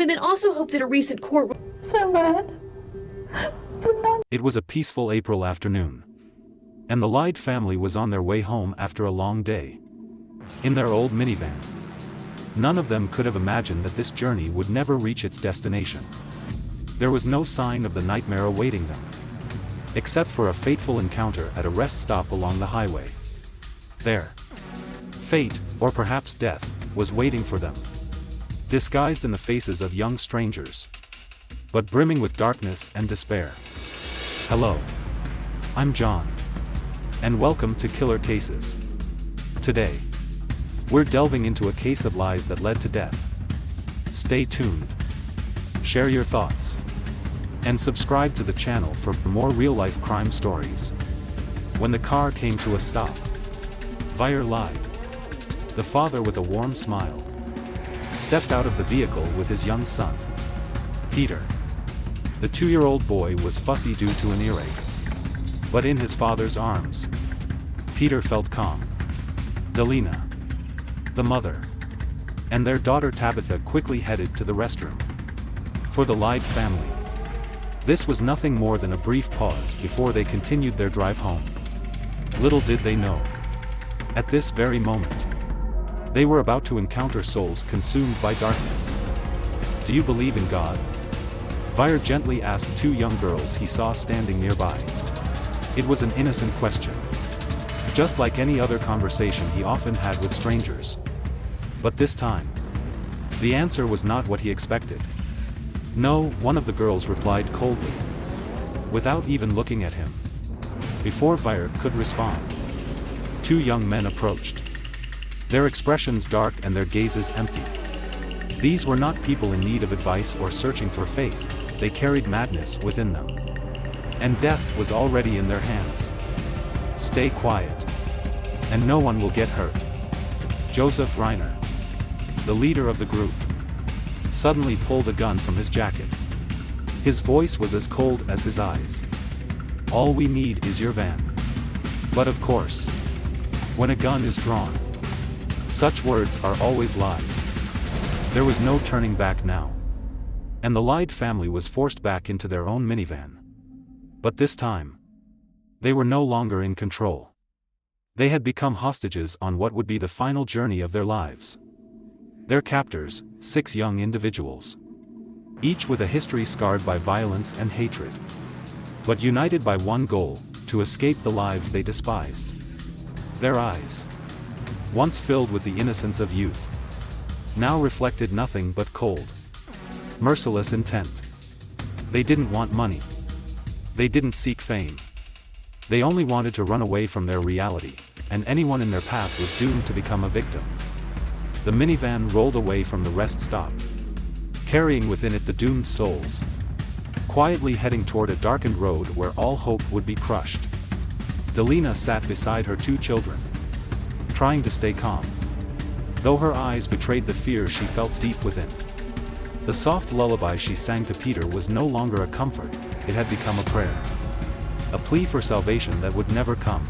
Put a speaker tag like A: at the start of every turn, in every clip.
A: Women also hope that a recent court.
B: So bad.
C: It was a peaceful April afternoon, and the Lyde family was on their way home after a long day. In their old minivan. None of them could have imagined that this journey would never reach its destination. There was no sign of the nightmare awaiting them, except for a fateful encounter at a rest stop along the highway. There, fate, or perhaps death, was waiting for them, disguised in the faces of young strangers, but brimming with darkness and despair. Hello. I'm John. And welcome to Killer Cases. Today, we're delving into a case of lies that led to death. Stay tuned. Share your thoughts. And subscribe to the channel for more real-life crime stories. When the car came to a stop, Vire Lyde, the father with a warm smile, stepped out of the vehicle with his young son, Peter. The 2-year-old boy was fussy due to an earache. But in his father's arms, Peter felt calm. Delina, the mother, and their daughter Tabitha quickly headed to the restroom. For the Lyde family, this was nothing more than a brief pause before they continued their drive home. Little did they know, at this very moment, they were about to encounter souls consumed by darkness. Do you believe in God? Vire gently asked 2 young girls he saw standing nearby. It was an innocent question, just like any other conversation he often had with strangers. But this time, the answer was not what he expected. No, one of the girls replied coldly, without even looking at him. Before Vire could respond, 2 young men approached, their expressions dark and their gazes empty. These were not people in need of advice or searching for faith, they carried madness within them. And death was already in their hands. Stay quiet, and no one will get hurt. Joseph Reiner, the leader of the group, suddenly pulled a gun from his jacket. His voice was as cold as his eyes. All we need is your van. But of course, when a gun is drawn, such words are always lies. There was no turning back now, and the Lyde family was forced back into their own minivan. But this time, they were no longer in control. They had become hostages on what would be the final journey of their lives. Their captors, 6 young individuals, each with a history scarred by violence and hatred, but united by one goal: to escape the lives they despised. Their eyes, once filled with the innocence of youth, now reflected nothing but cold, merciless intent. They didn't want money. They didn't seek fame. They only wanted to run away from their reality, and anyone in their path was doomed to become a victim. The minivan rolled away from the rest stop, carrying within it the doomed souls, quietly heading toward a darkened road where all hope would be crushed. Delina sat beside her 2 children, trying to stay calm, though her eyes betrayed the fear she felt deep within. The soft lullaby she sang to Peter was no longer a comfort, it had become a prayer. A plea for salvation that would never come.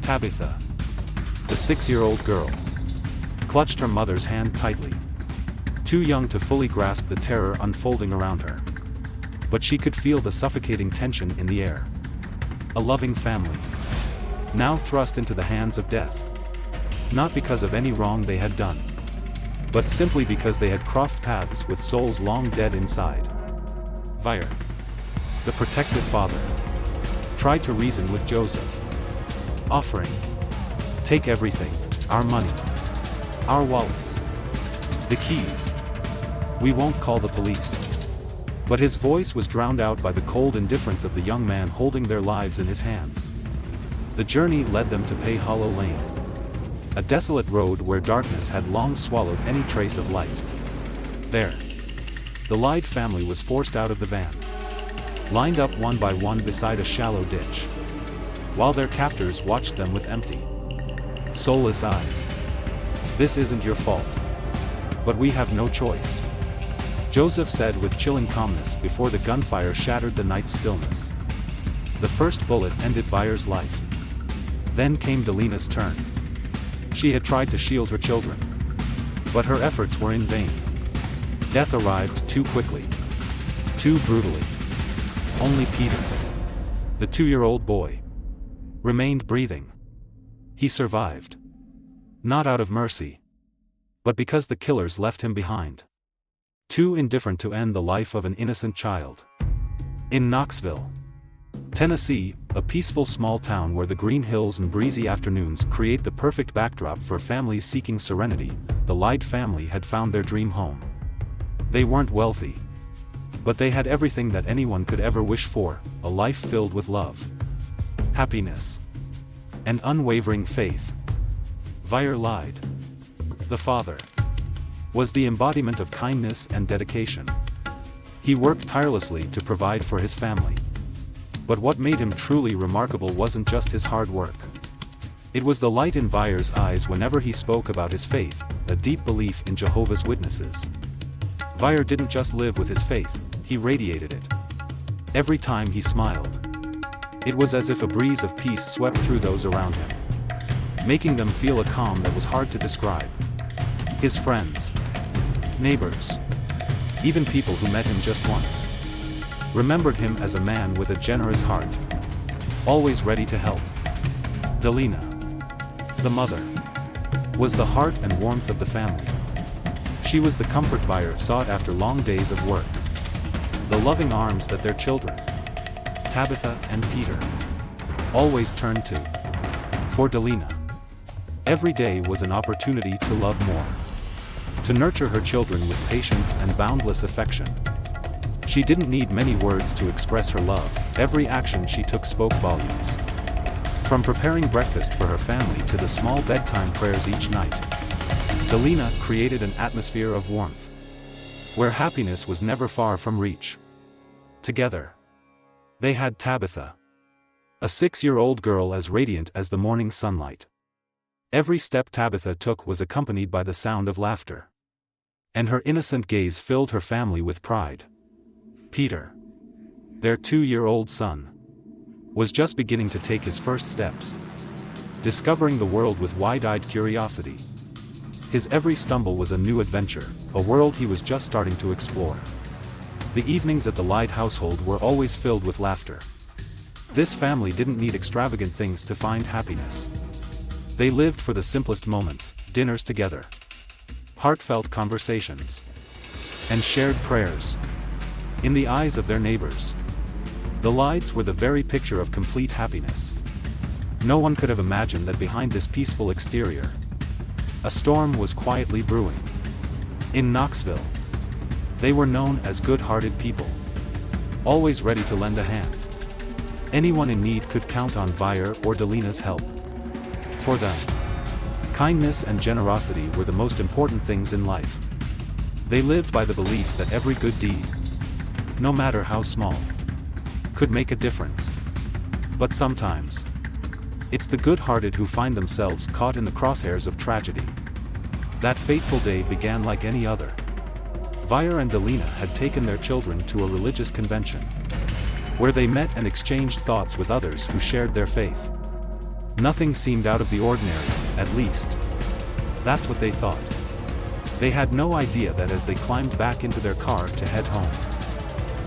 C: Tabitha, the 6-year-old girl, clutched her mother's hand tightly, too young to fully grasp the terror unfolding around her. But she could feel the suffocating tension in the air. A loving family, now thrust into the hands of death. Not because of any wrong they had done, but simply because they had crossed paths with souls long dead inside. Vire, the protective father, tried to reason with Joseph, offering, "Take everything, our money, our wallets, the keys. We won't call the police." But his voice was drowned out by the cold indifference of the young man holding their lives in his hands. The journey led them to Pay Hollow Lane, a desolate road where darkness had long swallowed any trace of light. There, the Lyde family was forced out of the van, lined up one by one beside a shallow ditch, while their captors watched them with empty, soulless eyes. "This isn't your fault. But we have no choice," Joseph said with chilling calmness before the gunfire shattered the night's stillness. The first bullet ended Vire's life. Then came Delina's turn. She had tried to shield her children, but her efforts were in vain. Death arrived too quickly. Too brutally. Only Peter, the 2-year-old boy, remained breathing. He survived. Not out of mercy, but because the killers left him behind. Too indifferent to end the life of an innocent child. In Knoxville, Tennessee, a peaceful small town where the green hills and breezy afternoons create the perfect backdrop for families seeking serenity, the Lyde family had found their dream home. They weren't wealthy, but they had everything that anyone could ever wish for: a life filled with love, happiness, and unwavering faith. Vire Lyde, the father, was the embodiment of kindness and dedication. He worked tirelessly to provide for his family. But what made him truly remarkable wasn't just his hard work. It was the light in Vire's eyes whenever he spoke about his faith, a deep belief in Jehovah's Witnesses. Vire didn't just live with his faith, he radiated it. Every time he smiled, it was as if a breeze of peace swept through those around him, making them feel a calm that was hard to describe. His friends, neighbors, even people who met him just once, remembered him as a man with a generous heart, always ready to help. Delina, the mother, was the heart and warmth of the family. She was the comfort Vire sought after long days of work. The loving arms that their children, Tabitha and Peter, always turned to. For Delina, every day was an opportunity to love more, to nurture her children with patience and boundless affection. She didn't need many words to express her love, every action she took spoke volumes. From preparing breakfast for her family to the small bedtime prayers each night, Delina created an atmosphere of warmth, where happiness was never far from reach. Together, they had Tabitha, a 6-year-old girl as radiant as the morning sunlight. Every step Tabitha took was accompanied by the sound of laughter, and her innocent gaze filled her family with pride. Peter, their 2-year-old son, was just beginning to take his first steps, discovering the world with wide-eyed curiosity. His every stumble was a new adventure, a world he was just starting to explore. The evenings at the Lyde household were always filled with laughter. This family didn't need extravagant things to find happiness. They lived for the simplest moments: dinners together, heartfelt conversations, and shared prayers. In the eyes of their neighbors, the Lydes were the very picture of complete happiness. No one could have imagined that behind this peaceful exterior, a storm was quietly brewing. In Knoxville, they were known as good-hearted people, always ready to lend a hand. Anyone in need could count on Vire or Delina's help. For them, kindness and generosity were the most important things in life. They lived by the belief that every good deed, no matter how small, could make a difference. But sometimes, it's the good-hearted who find themselves caught in the crosshairs of tragedy. That fateful day began like any other. Vire and Delina had taken their children to a religious convention, where they met and exchanged thoughts with others who shared their faith. Nothing seemed out of the ordinary, at least. That's what they thought. They had no idea that as they climbed back into their car to head home,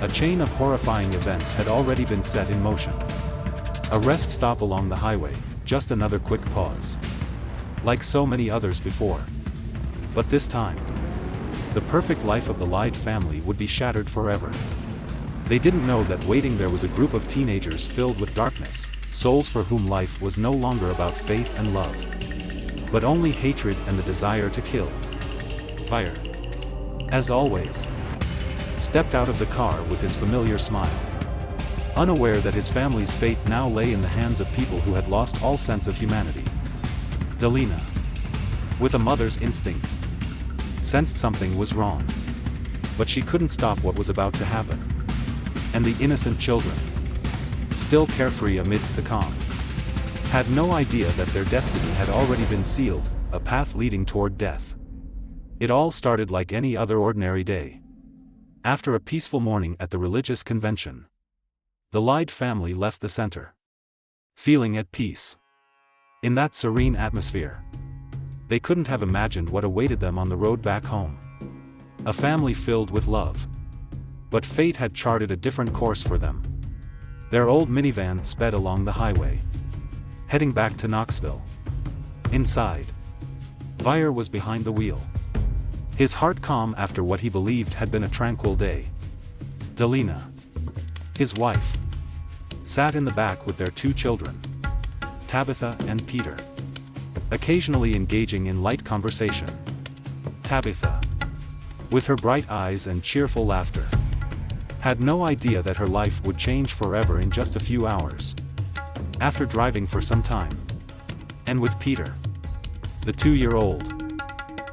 C: a chain of horrifying events had already been set in motion. A rest stop along the highway, just another quick pause. Like so many others before. But this time, the perfect life of the Lyde family would be shattered forever. They didn't know that waiting there was a group of teenagers filled with darkness, souls for whom life was no longer about faith and love, but only hatred and the desire to kill. Vire, as always, stepped out of the car with his familiar smile, unaware that his family's fate now lay in the hands of people who had lost all sense of humanity. Delina, with a mother's instinct, sensed something was wrong, but she couldn't stop what was about to happen. And the innocent children, still carefree amidst the calm, had no idea that their destiny had already been sealed, a path leading toward death. It all started like any other ordinary day. After a peaceful morning at the religious convention, the Lyde family left the center, feeling at peace. In that serene atmosphere, they couldn't have imagined what awaited them on the road back home. A family filled with love. But fate had charted a different course for them. Their old minivan sped along the highway, heading back to Knoxville. Inside, Vire was behind the wheel, his heart calm after what he believed had been a tranquil day. Delina, his wife, sat in the back with their 2 children, Tabitha and Peter, occasionally engaging in light conversation. Tabitha, with her bright eyes and cheerful laughter, had no idea that her life would change forever in just a few hours. After driving for some time, and with Peter, the 2-year-old,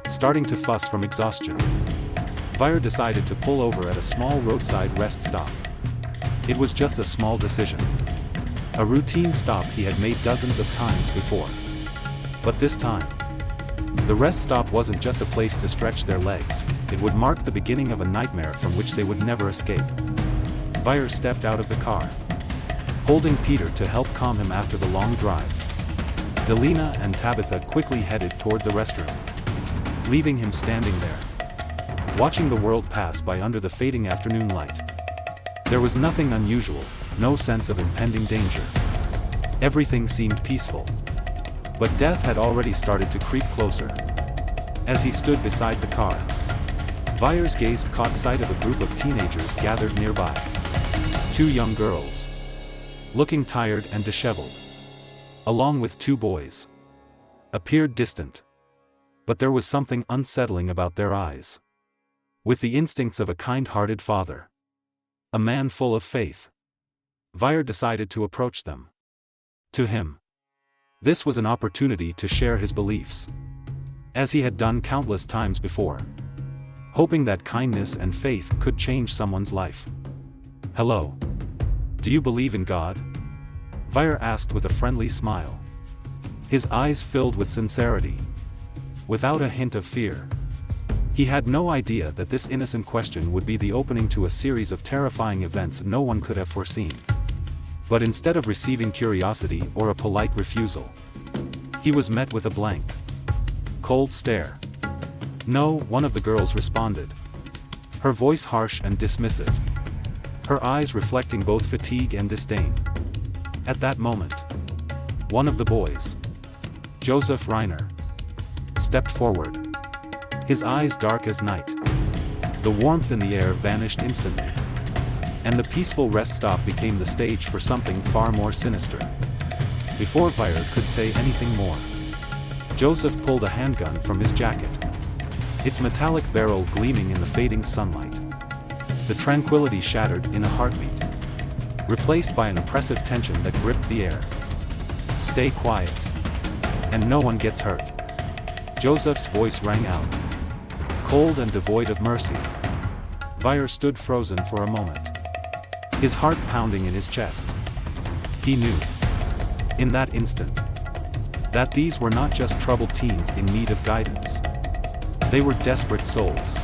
C: starting to fuss from exhaustion, Vire decided to pull over at a small roadside rest stop. It was just a small decision. A routine stop he had made dozens of times before. But this time, the rest stop wasn't just a place to stretch their legs, it would mark the beginning of a nightmare from which they would never escape. Vire stepped out of the car, holding Peter to help calm him after the long drive. Delina and Tabitha quickly headed toward the restroom, leaving him standing there, watching the world pass by under the fading afternoon light. There was nothing unusual, no sense of impending danger. Everything seemed peaceful. But death had already started to creep closer. As he stood beside the car, Vire's gaze caught sight of a group of teenagers gathered nearby. 2 young girls, looking tired and disheveled, along with 2 boys, appeared distant. But there was something unsettling about their eyes. With the instincts of a kind-hearted father, a man full of faith, Vire decided to approach them. To him, this was an opportunity to share his beliefs, as he had done countless times before, hoping that kindness and faith could change someone's life. "Hello. Do you believe in God?" Vire asked with a friendly smile, his eyes filled with sincerity, without a hint of fear. He had no idea that this innocent question would be the opening to a series of terrifying events no one could have foreseen. But instead of receiving curiosity or a polite refusal, he was met with a blank, cold stare. "No," one of the girls responded, her voice harsh and dismissive, her eyes reflecting both fatigue and disdain. At that moment, one of the boys, Joseph Reiner, stepped forward, his eyes dark as night. The warmth in the air vanished instantly, and the peaceful rest stop became the stage for something far more sinister. Before Vire could say anything more, Joseph pulled a handgun from his jacket, its metallic barrel gleaming in the fading sunlight. The tranquility shattered in a heartbeat, replaced by an oppressive tension that gripped the air. "Stay quiet, and no one gets hurt." Joseph's voice rang out, cold and devoid of mercy. Vire stood frozen for a moment, his heart pounding in his chest. He knew, in that instant, that these were not just troubled teens in need of guidance. They were desperate souls,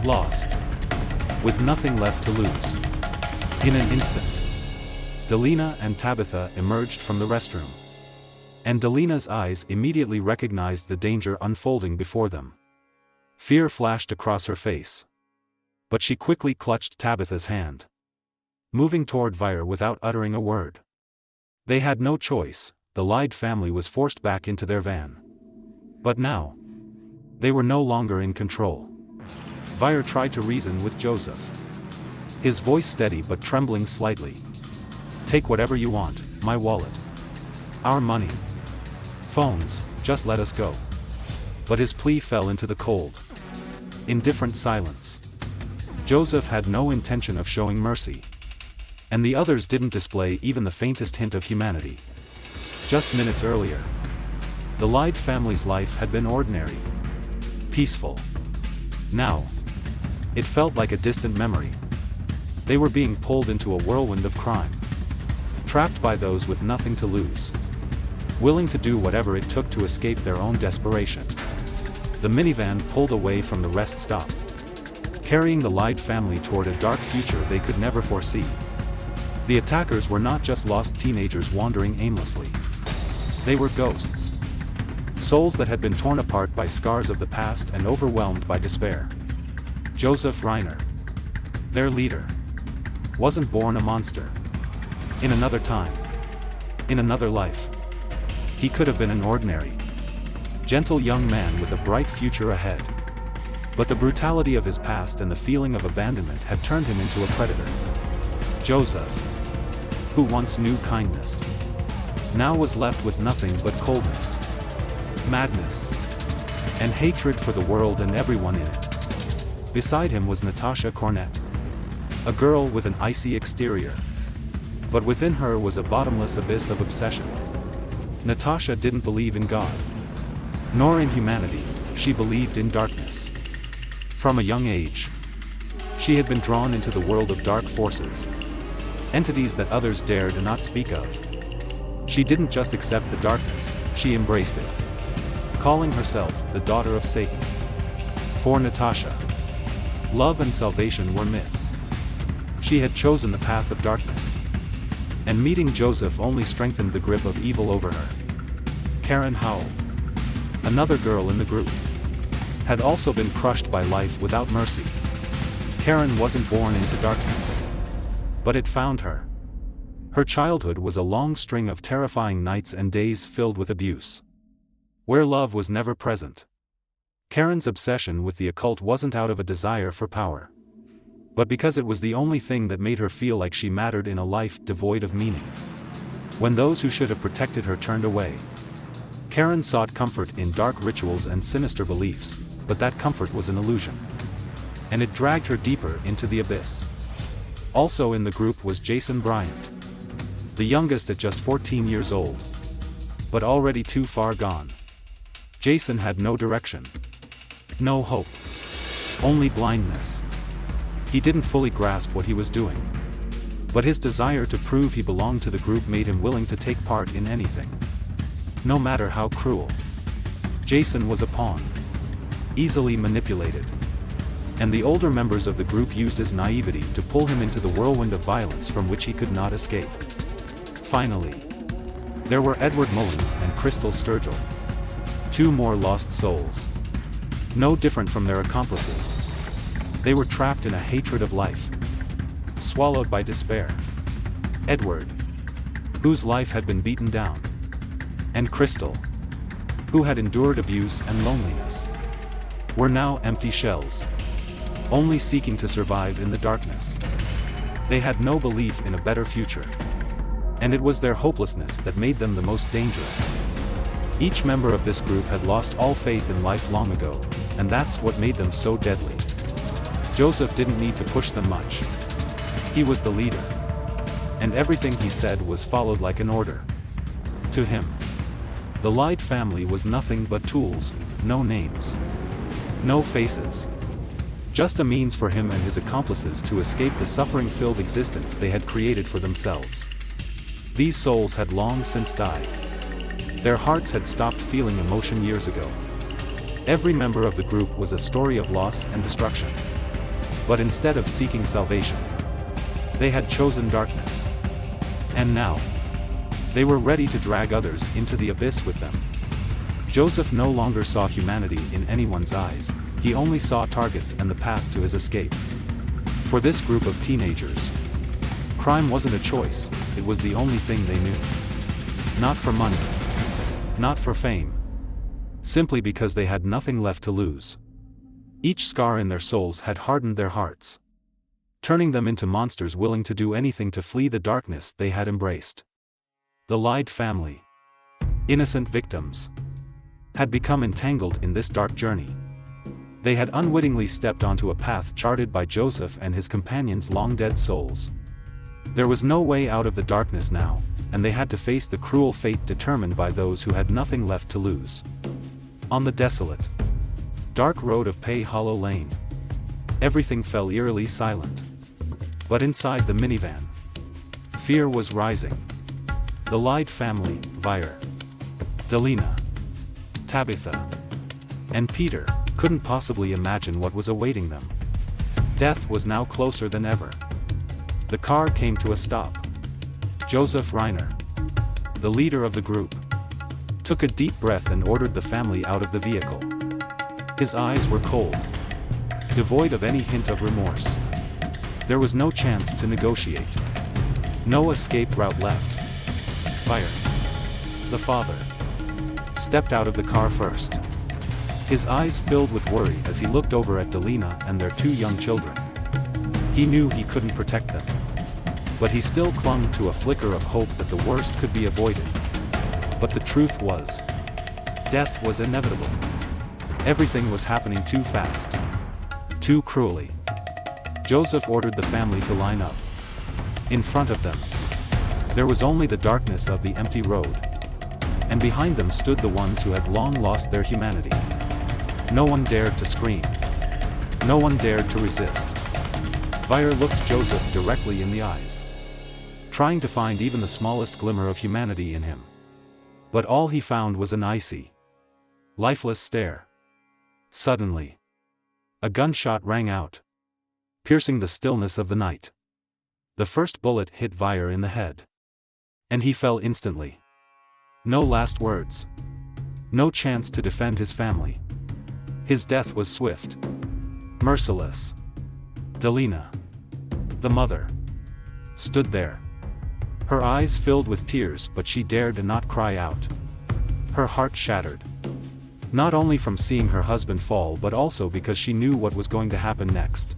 C: lost, with nothing left to lose. In an instant, Delina and Tabitha emerged from the restroom, and Delina's eyes immediately recognized the danger unfolding before them. Fear flashed across her face, but she quickly clutched Tabitha's hand, moving toward Vire without uttering a word. They had no choice, the Lyde family was forced back into their van. But now, they were no longer in control. Vire tried to reason with Joseph, his voice steady but trembling slightly. "Take whatever you want, my wallet, our money, phones, just let us go." But his plea fell into the cold, indifferent silence. Joseph had no intention of showing mercy, and the others didn't display even the faintest hint of humanity. Just minutes earlier, the Lyde family's life had been ordinary, peaceful. Now, it felt like a distant memory. They were being pulled into a whirlwind of crime, trapped by those with nothing to lose, willing to do whatever it took to escape their own desperation. The minivan pulled away from the rest stop, carrying the Lyde family toward a dark future they could never foresee. The attackers were not just lost teenagers wandering aimlessly. They were ghosts, souls that had been torn apart by scars of the past and overwhelmed by despair. Joseph Reiner, their leader, wasn't born a monster. In another time, in another life, he could have been an ordinary, gentle young man with a bright future ahead. But the brutality of his past and the feeling of abandonment had turned him into a predator. Joseph, who once knew kindness, now was left with nothing but coldness, madness, and hatred for the world and everyone in it. Beside him was Natasha Cornett, a girl with an icy exterior, but within her was a bottomless abyss of obsession. Natasha didn't believe in God, nor in humanity. She believed in darkness. From a young age, she had been drawn into the world of dark forces, entities that others dared not speak of. She didn't just accept the darkness, she embraced it, calling herself the daughter of Satan. For Natasha, love and salvation were myths. She had chosen the path of darkness, and meeting Joseph only strengthened the grip of evil over her. Karen Howell, another girl in the group, had also been crushed by life without mercy. Karen wasn't born into darkness, but it found her. Her childhood was a long string of terrifying nights and days filled with abuse, where love was never present. Karen's obsession with the occult wasn't out of a desire for power, but because it was the only thing that made her feel like she mattered in a life devoid of meaning. When those who should have protected her turned away, Karen sought comfort in dark rituals and sinister beliefs, but that comfort was an illusion, and it dragged her deeper into the abyss. Also in the group was Jason Bryant, the youngest at just 14 years old, but already too far gone. Jason had no direction, no hope, only blindness. He didn't fully grasp what he was doing, but his desire to prove he belonged to the group made him willing to take part in anything, no matter how cruel. Jason was a pawn, easily manipulated, and the older members of the group used his naivety to pull him into the whirlwind of violence from which he could not escape. Finally, there were Edward Mullins and Crystal Sturgill, two more lost souls. No different from their accomplices, they were trapped in a hatred of life, swallowed by despair. Edward, whose life had been beaten down, and Crystal, who had endured abuse and loneliness, were now empty shells, only seeking to survive in the darkness. They had no belief in a better future, and it was their hopelessness that made them the most dangerous. Each member of this group had lost all faith in life long ago, and that's what made them so deadly. Joseph didn't need to push them much. He was the leader, and everything he said was followed like an order. To him, the Lyde family was nothing but tools, no names, no faces. Just a means for him and his accomplices to escape the suffering-filled existence they had created for themselves. These souls had long since died. Their hearts had stopped feeling emotion years ago. Every member of the group was a story of loss and destruction. But instead of seeking salvation, they had chosen darkness. And now, they were ready to drag others into the abyss with them. Joseph no longer saw humanity in anyone's eyes, he only saw targets and the path to his escape. For this group of teenagers, crime wasn't a choice, it was the only thing they knew. Not for money, not for fame, simply because they had nothing left to lose. Each scar in their souls had hardened their hearts, turning them into monsters willing to do anything to flee the darkness they had embraced. The Lyde family, innocent victims, had become entangled in this dark journey. They had unwittingly stepped onto a path charted by Joseph and his companions' long-dead souls. There was no way out of the darkness now, and they had to face the cruel fate determined by those who had nothing left to lose. On the desolate, dark road of Pay Hollow Lane, everything fell eerily silent. But inside the minivan, fear was rising. The Lyde family, Vire, Delina, Tabitha, and Peter, couldn't possibly imagine what was awaiting them. Death was now closer than ever. The car came to a stop. Joseph Reiner, the leader of the group, took a deep breath and ordered the family out of the vehicle. His eyes were cold, devoid of any hint of remorse. There was no chance to negotiate. No escape route left. Fire. The father stepped out of the car first. His eyes filled with worry as he looked over at Delina and their 2 young children. He knew he couldn't protect them. But he still clung to a flicker of hope that the worst could be avoided. But the truth was, death was inevitable. Everything was happening too fast. Too cruelly. Joseph ordered the family to line up. In front of them, there was only the darkness of the empty road. And behind them stood the ones who had long lost their humanity. No one dared to scream. No one dared to resist. Vire looked Joseph directly in the eyes, trying to find even the smallest glimmer of humanity in him. But all he found was an icy, lifeless stare. Suddenly, a gunshot rang out, piercing the stillness of the night. The first bullet hit Vire in the head, and he fell instantly. No last words. No chance to defend his family. His death was swift, merciless. Delina, the mother, stood there. Her eyes filled with tears, but she dared not cry out. Her heart shattered. Not only from seeing her husband fall, but also because she knew what was going to happen next.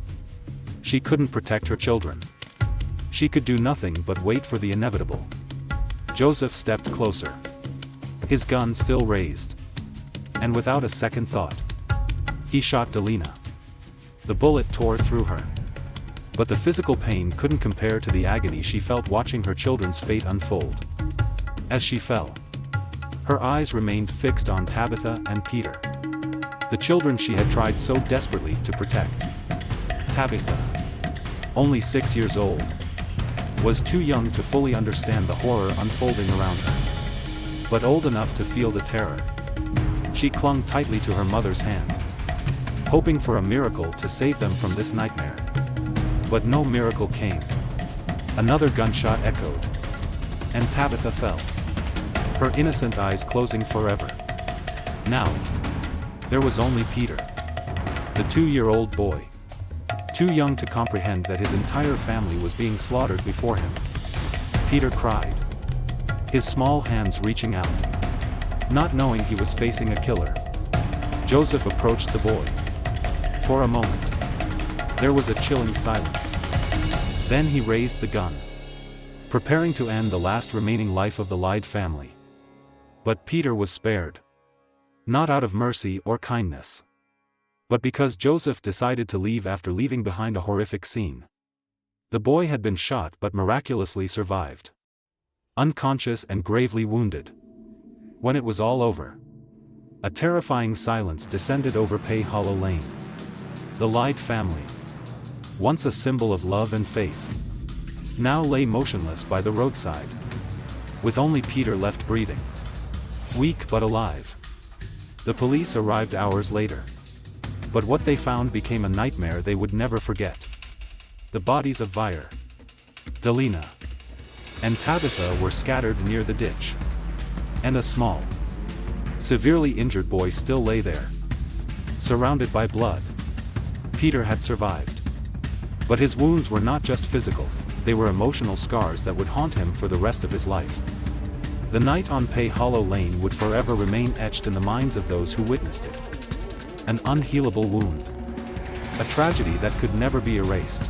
C: She couldn't protect her children. She could do nothing but wait for the inevitable. Joseph stepped closer, his gun still raised. And without a second thought, he shot Delina. The bullet tore through her. But the physical pain couldn't compare to the agony she felt watching her children's fate unfold. As she fell, her eyes remained fixed on Tabitha and Peter, the children she had tried so desperately to protect. Tabitha, only 6 years old, was too young to fully understand the horror unfolding around her, but old enough to feel the terror. She clung tightly to her mother's hand, hoping for a miracle to save them from this nightmare. But no miracle came. Another gunshot echoed, and Tabitha fell, her innocent eyes closing forever. Now, there was only Peter, the 2-year-old boy, too young to comprehend that his entire family was being slaughtered before him. Peter cried, his small hands reaching out, not knowing he was facing a killer. Joseph approached the boy. For a moment, there was a chilling silence. Then he raised the gun, preparing to end the last remaining life of the Lyde family. But Peter was spared. Not out of mercy or kindness, but because Joseph decided to leave after leaving behind a horrific scene. The boy had been shot but miraculously survived, unconscious and gravely wounded. When it was all over, a terrifying silence descended over Pay Hollow Lane. The Lyde family, once a symbol of love and faith, now lay motionless by the roadside, with only Peter left breathing, weak but alive. The police arrived hours later, but what they found became a nightmare they would never forget. The bodies of Vire, Delina, and Tabitha were scattered near the ditch, and a small, severely injured boy still lay there, surrounded by blood. Peter had survived. But his wounds were not just physical, they were emotional scars that would haunt him for the rest of his life. The night on Pay Hollow Lane would forever remain etched in the minds of those who witnessed it. An unhealable wound. A tragedy that could never be erased.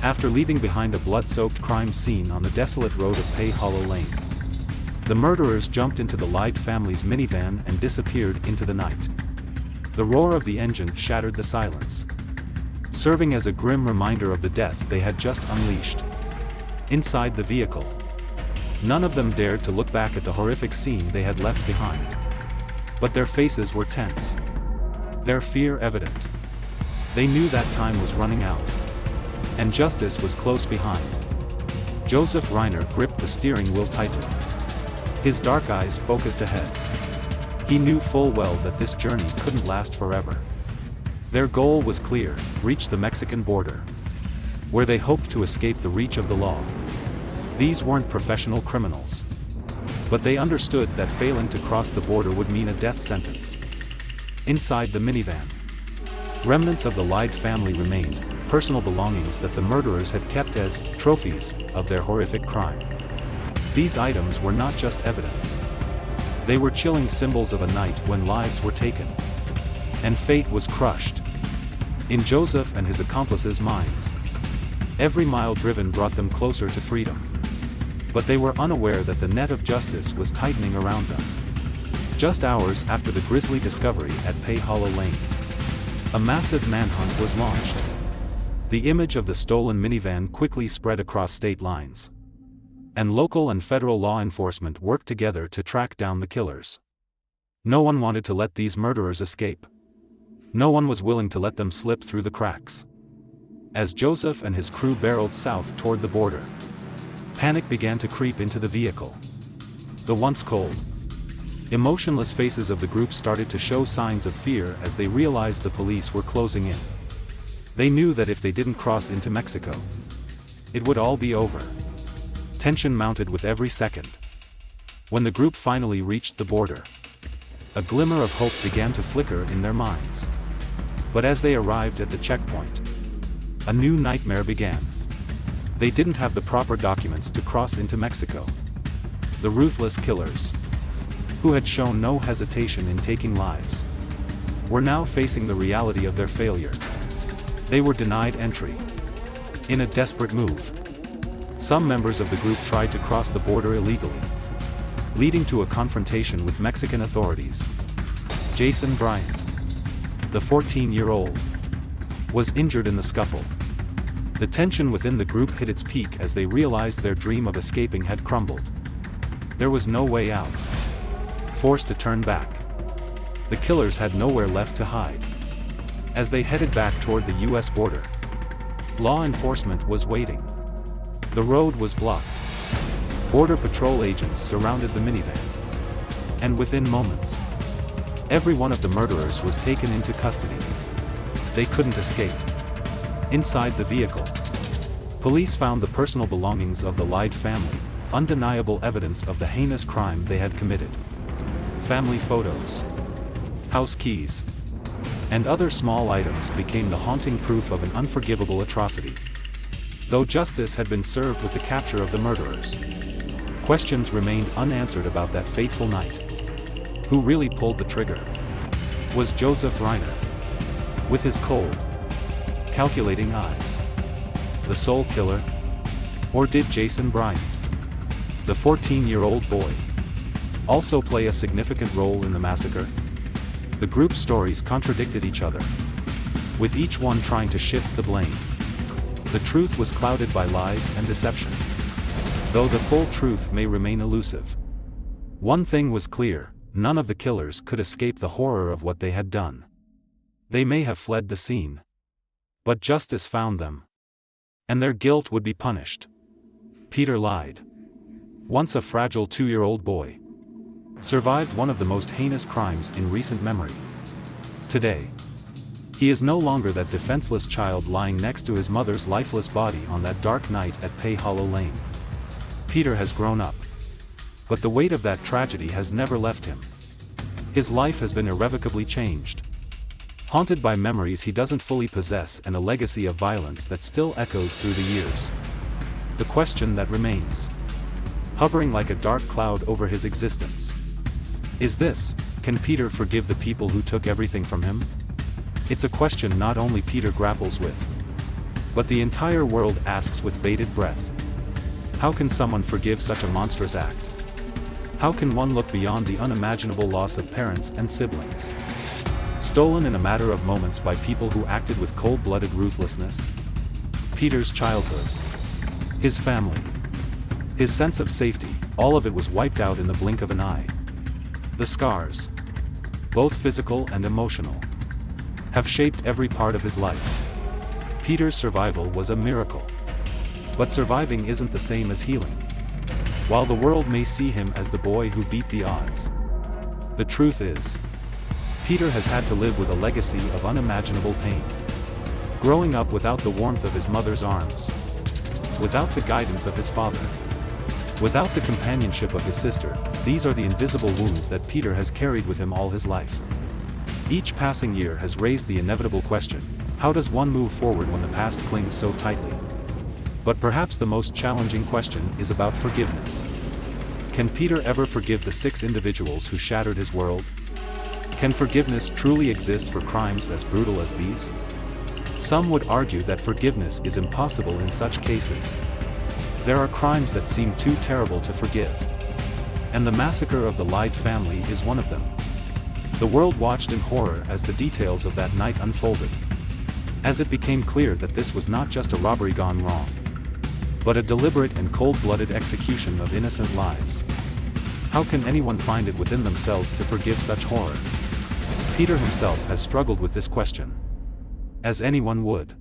C: After leaving behind a blood-soaked crime scene on the desolate road of Pay Hollow Lane, the murderers jumped into the Lyde family's minivan and disappeared into the night. The roar of the engine shattered the silence, serving as a grim reminder of the death they had just unleashed. Inside the vehicle, none of them dared to look back at the horrific scene they had left behind. But their faces were tense, their fear evident. They knew that time was running out, and justice was close behind. Joseph Reiner gripped the steering wheel tightly, his dark eyes focused ahead. He knew full well that this journey couldn't last forever. Their goal was clear: reach the Mexican border, where they hoped to escape the reach of the law. These weren't professional criminals, but they understood that failing to cross the border would mean a death sentence. Inside the minivan, Remnants of the Lyde family remained, personal belongings that the murderers had kept as trophies of their horrific crime. These items were not just evidence. They were chilling symbols of a night when lives were taken. And fate was crushed. In Joseph and his accomplices' minds, every mile driven brought them closer to freedom. But they were unaware that the net of justice was tightening around them. Just hours after the grisly discovery at Pay Hollow Lane, a massive manhunt was launched. The image of the stolen minivan quickly spread across state lines. And local and federal law enforcement worked together to track down the killers. No one wanted to let these murderers escape. No one was willing to let them slip through the cracks. As Joseph and his crew barreled south toward the border, panic began to creep into the vehicle. The once cold, emotionless faces of the group started to show signs of fear as they realized the police were closing in. They knew that if they didn't cross into Mexico, it would all be over. Tension mounted with every second. When the group finally reached the border, a glimmer of hope began to flicker in their minds. But as they arrived at the checkpoint, a new nightmare began. They didn't have the proper documents to cross into Mexico. The ruthless killers, who had shown no hesitation in taking lives, were now facing the reality of their failure. They were denied entry. In a desperate move, some members of the group tried to cross the border illegally, leading to a confrontation with Mexican authorities. Jason Bryant, the 14-year-old, was injured in the scuffle. The tension within the group hit its peak as they realized their dream of escaping had crumbled. There was no way out. Forced to turn back, the killers had nowhere left to hide. As they headed back toward the U.S. border, law enforcement was waiting. The road was blocked. Border Patrol agents surrounded the minivan. And within moments, every one of the murderers was taken into custody. They couldn't escape. Inside the vehicle, police found the personal belongings of the Lyde family, undeniable evidence of the heinous crime they had committed. Family photos, house keys, and other small items became the haunting proof of an unforgivable atrocity. Though justice had been served with the capture of the murderers, questions remained unanswered about that fateful night. Who really pulled the trigger? Was Joseph Reiner, with his cold, calculating eyes, the sole killer? Or did Jason Bryant, the 14-year-old boy, also play a significant role in the massacre? The group's stories contradicted each other, with each one trying to shift the blame. The truth was clouded by lies and deception, though the full truth may remain elusive. One thing was clear: none of the killers could escape the horror of what they had done. They may have fled the scene, but justice found them, and their guilt would be punished. Peter Lyde, once a fragile 2-year-old boy, survived one of the most heinous crimes in recent memory. Today, he is no longer that defenseless child lying next to his mother's lifeless body on that dark night at Pay Hollow Lane. Peter has grown up, but the weight of that tragedy has never left him. His life has been irrevocably changed, haunted by memories he doesn't fully possess and a legacy of violence that still echoes through the years. The question that remains, hovering like a dark cloud over his existence, is this: can Peter forgive the people who took everything from him? It's a question not only Peter grapples with, but the entire world asks with bated breath. How can someone forgive such a monstrous act? How can one look beyond the unimaginable loss of parents and siblings, stolen in a matter of moments by people who acted with cold-blooded ruthlessness? Peter's childhood, his family, his sense of safety, all of it was wiped out in the blink of an eye. The scars, both physical and emotional, have shaped every part of his life. Peter's survival was a miracle. But surviving isn't the same as healing. While the world may see him as the boy who beat the odds, the truth is, Peter has had to live with a legacy of unimaginable pain. Growing up without the warmth of his mother's arms, without the guidance of his father, without the companionship of his sister, these are the invisible wounds that Peter has carried with him all his life. Each passing year has raised the inevitable question: how does one move forward when the past clings so tightly? But perhaps the most challenging question is about forgiveness. Can Peter ever forgive the 6 individuals who shattered his world? Can forgiveness truly exist for crimes as brutal as these? Some would argue that forgiveness is impossible in such cases. There are crimes that seem too terrible to forgive. And the massacre of the Lyde family is one of them. The world watched in horror as the details of that night unfolded. As it became clear that this was not just a robbery gone wrong, but a deliberate and cold-blooded execution of innocent lives. How can anyone find it within themselves to forgive such horror? Peter himself has struggled with this question. As anyone would.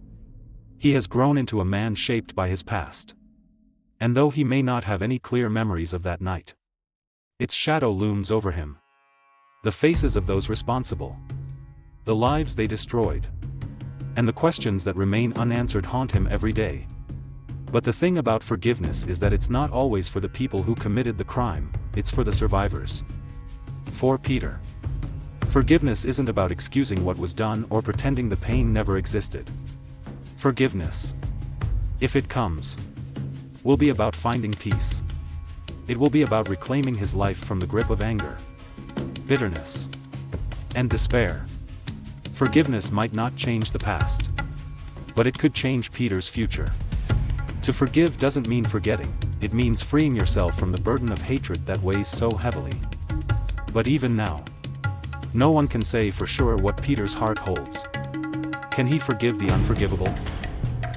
C: He has grown into a man shaped by his past. And though he may not have any clear memories of that night, its shadow looms over him. The faces of those responsible. The lives they destroyed. And the questions that remain unanswered haunt him every day. But the thing about forgiveness is that it's not always for the people who committed the crime, it's for the survivors. For Peter, forgiveness isn't about excusing what was done or pretending the pain never existed. Forgiveness, if it comes, will be about finding peace. It will be about reclaiming his life from the grip of anger, bitterness, and despair. Forgiveness might not change the past, but it could change Peter's future. To forgive doesn't mean forgetting, it means freeing yourself from the burden of hatred that weighs so heavily. But even now, no one can say for sure what Peter's heart holds. Can he forgive the unforgivable?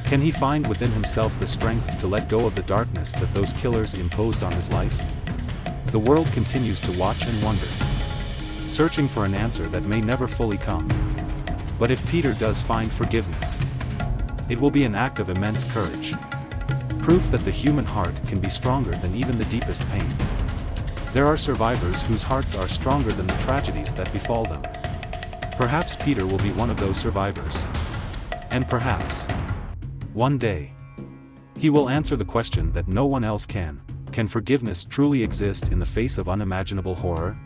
C: Can he find within himself the strength to let go of the darkness that those killers imposed on his life? The world continues to watch and wonder, searching for an answer that may never fully come. But if Peter does find forgiveness, it will be an act of immense courage. Proof that the human heart can be stronger than even the deepest pain. There are survivors whose hearts are stronger than the tragedies that befall them. Perhaps Peter will be one of those survivors. And perhaps, one day, he will answer the question that no one else can: can forgiveness truly exist in the face of unimaginable horror?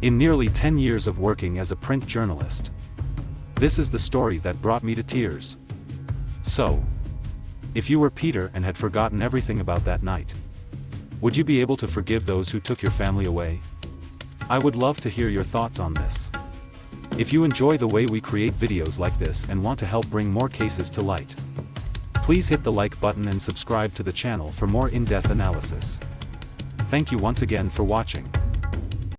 C: In nearly 10 years of working as a print journalist, this is the story that brought me to tears. So, if you were Peter and had forgotten everything about that night, would you be able to forgive those who took your family away? I would love to hear your thoughts on this. If you enjoy the way we create videos like this and want to help bring more cases to light, please hit the like button and subscribe to the channel for more in-depth analysis. Thank you once again for watching.